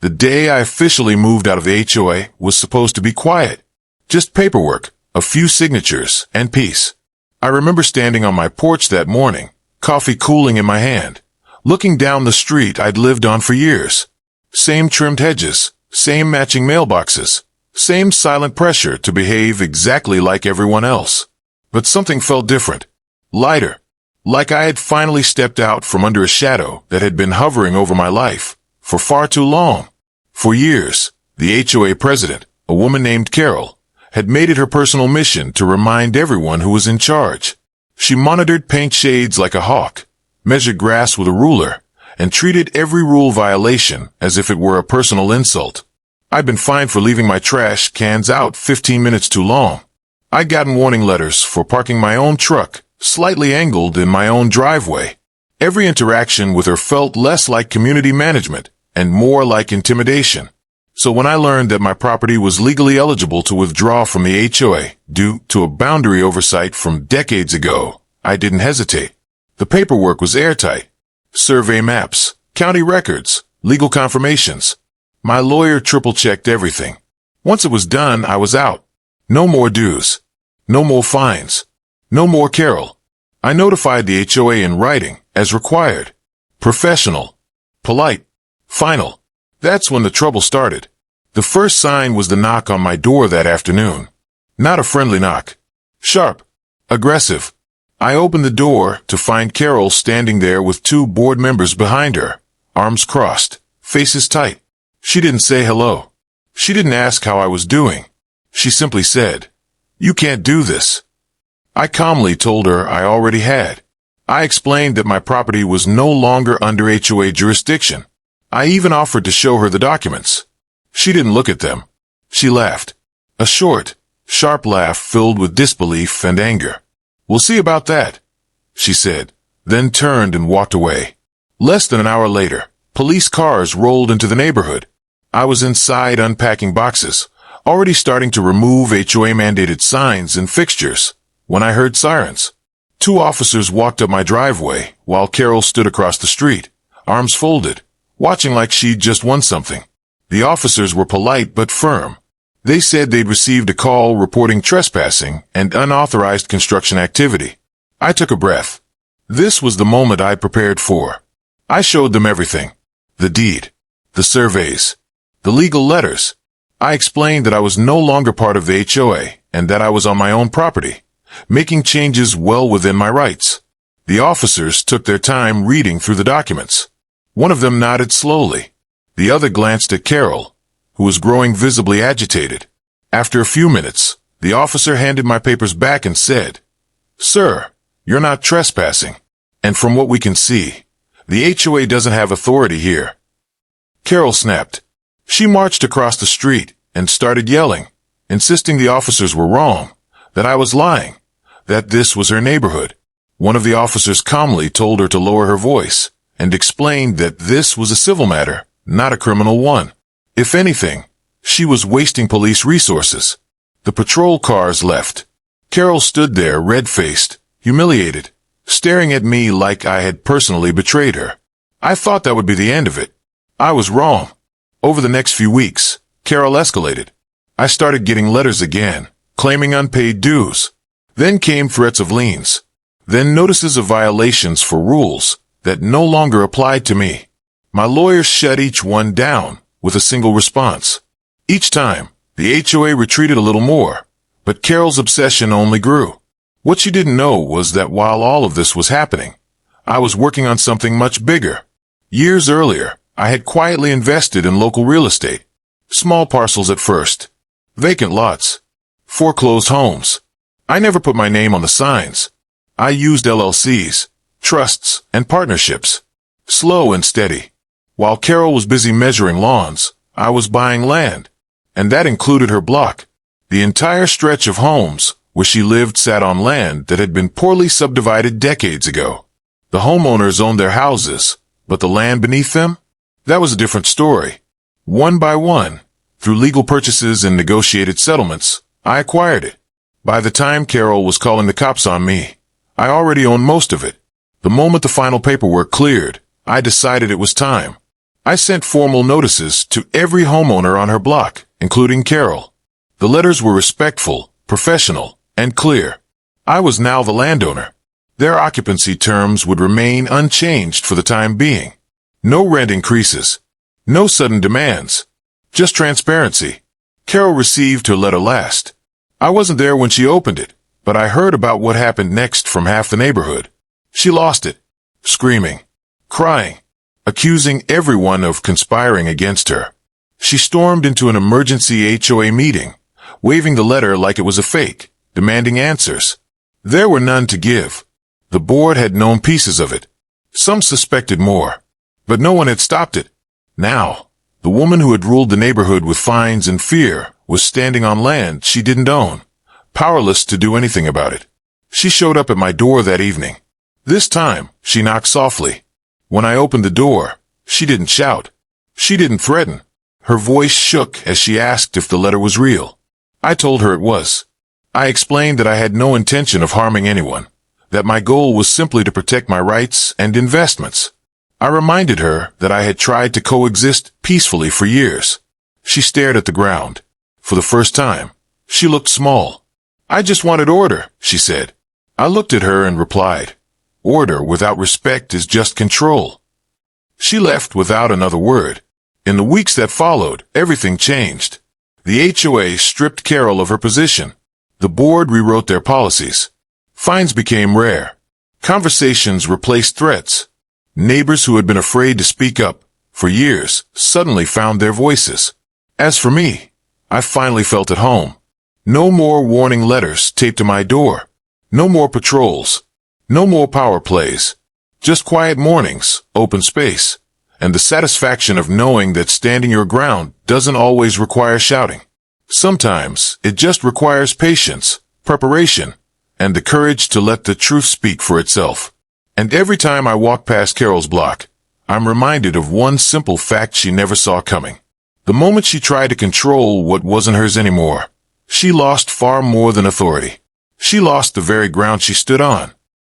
The day I officially moved out of the HOA was supposed to be quiet. Just paperwork, a few signatures, and peace. I remember standing on my porch that morning, coffee cooling in my hand, looking down the street I'd lived on for years. Same trimmed hedges, same matching mailboxes, same silent pressure to behave exactly like everyone else. But something felt different. Lighter. Like I had finally stepped out from under a shadow that had been hovering over my life for far too long. For years, the HOA president, a woman named Carol, had made it her personal mission to remind everyone who was in charge. She monitored paint shades like a hawk, measured grass with a ruler, and treated every rule violation as if it were a personal insult. I'd been fined for leaving my trash cans out 15 minutes too long. I'd gotten warning letters for parking my own truck slightly angled in my own driveway. Every interaction with her felt less like community management and more like intimidation. So when I learned that my property was legally eligible to withdraw from the HOA due to a boundary oversight from decades ago, I didn't hesitate. The paperwork was airtight. Survey maps, county records, legal confirmations. My lawyer triple-checked everything. Once it was done, I was out. No more dues. No more fines. No more Carol. I notified the HOA in writing, as required. Professional. Polite. Final. That's when the trouble started. The first sign was the knock on my door that afternoon. Not a friendly knock. Sharp. Aggressive. I opened the door to find Carol standing there with two board members behind her, arms crossed, faces tight. She didn't say hello. She didn't ask how I was doing. She simply said, "You can't do this." I calmly told her I already had. I explained that my property was no longer under HOA jurisdiction. I even offered to show her the documents. She didn't look at them. She laughed. A short, sharp laugh filled with disbelief and anger. "We'll see about that," she said, then turned and walked away. Less than an hour later, police cars rolled into the neighborhood. I was inside unpacking boxes, already starting to remove HOA-mandated signs and fixtures, when I heard sirens. Two officers walked up my driveway while Carol stood across the street, arms folded, watching like she'd just won something. The officers were polite but firm. They said they'd received a call reporting trespassing and unauthorized construction activity. I took a breath. This was the moment I'd prepared for. I showed them everything. The deed. The surveys. The legal letters. I explained that I was no longer part of the HOA and that I was on my own property, making changes well within my rights. The officers took their time reading through the documents. One of them nodded slowly. The other glanced at Carol, who was growing visibly agitated. After a few minutes, the officer handed my papers back and said, "Sir, you're not trespassing. And from what we can see, the HOA doesn't have authority here." Carol snapped. She marched across the street and started yelling, insisting the officers were wrong, that I was lying, that this was her neighborhood. One of the officers calmly told her to lower her voice and explained that this was a civil matter, not a criminal one. If anything, she was wasting police resources. The patrol cars left. Carol stood there, red-faced, humiliated, staring at me like I had personally betrayed her. I thought that would be the end of it. I was wrong. Over the next few weeks, Carol escalated. I started getting letters again, claiming unpaid dues. Then came threats of liens. Then notices of violations for rules that no longer applied to me. My lawyer shut each one down with a single response. Each time, the HOA retreated a little more, but Carol's obsession only grew. What she didn't know was that while all of this was happening, I was working on something much bigger. Years earlier, I had quietly invested in local real estate. Small parcels at first. Vacant lots. Foreclosed homes. I never put my name on the signs. I used LLCs, trusts, and partnerships. Slow and steady. While Carol was busy measuring lawns, I was buying land. And that included her block. The entire stretch of homes where she lived sat on land that had been poorly subdivided decades ago. The homeowners owned their houses, but the land beneath them? That was a different story. One by one, through legal purchases and negotiated settlements, I acquired it. By the time Carol was calling the cops on me, I already owned most of it. The moment the final paperwork cleared, I decided it was time. I sent formal notices to every homeowner on her block, including Carol. The letters were respectful, professional, and clear. I was now the landowner. Their occupancy terms would remain unchanged for the time being. No rent increases. No sudden demands. Just transparency. Carol received her letter last. I wasn't there when she opened it, but I heard about what happened next from half the neighborhood. She lost it. Screaming. Crying. Accusing everyone of conspiring against her. She stormed into an emergency HOA meeting, waving the letter like it was a fake, demanding answers. There were none to give. The board had known pieces of it. Some suspected more, but no one had stopped it. Now, the woman who had ruled the neighborhood with fines and fear was standing on land she didn't own, powerless to do anything about it. She showed up at my door that evening. This time, she knocked softly. When I opened the door, she didn't shout. She didn't threaten. Her voice shook as she asked if the letter was real. I told her it was. I explained that I had no intention of harming anyone, that my goal was simply to protect my rights and investments. I reminded her that I had tried to coexist peacefully for years. She stared at the ground. For the first time, she looked small. I just wanted order, she said. I looked at her and replied, order without respect is just control. She left without another word. In the weeks that followed, everything changed. The HOA stripped Carol of her position. The board rewrote their policies. Fines became rare. Conversations replaced threats. Neighbors who had been afraid to speak up for years suddenly found their voices. As for me, I finally felt at home. No more warning letters taped to my door. No more patrols. No more power plays. Just quiet mornings, open space, and the satisfaction of knowing that standing your ground doesn't always require shouting. Sometimes it just requires patience, preparation, and the courage to let the truth speak for itself. And every time I walk past Carol's block, I'm reminded of one simple fact she never saw coming. The moment she tried to control what wasn't hers anymore, she lost far more than authority. She lost the very ground she stood on.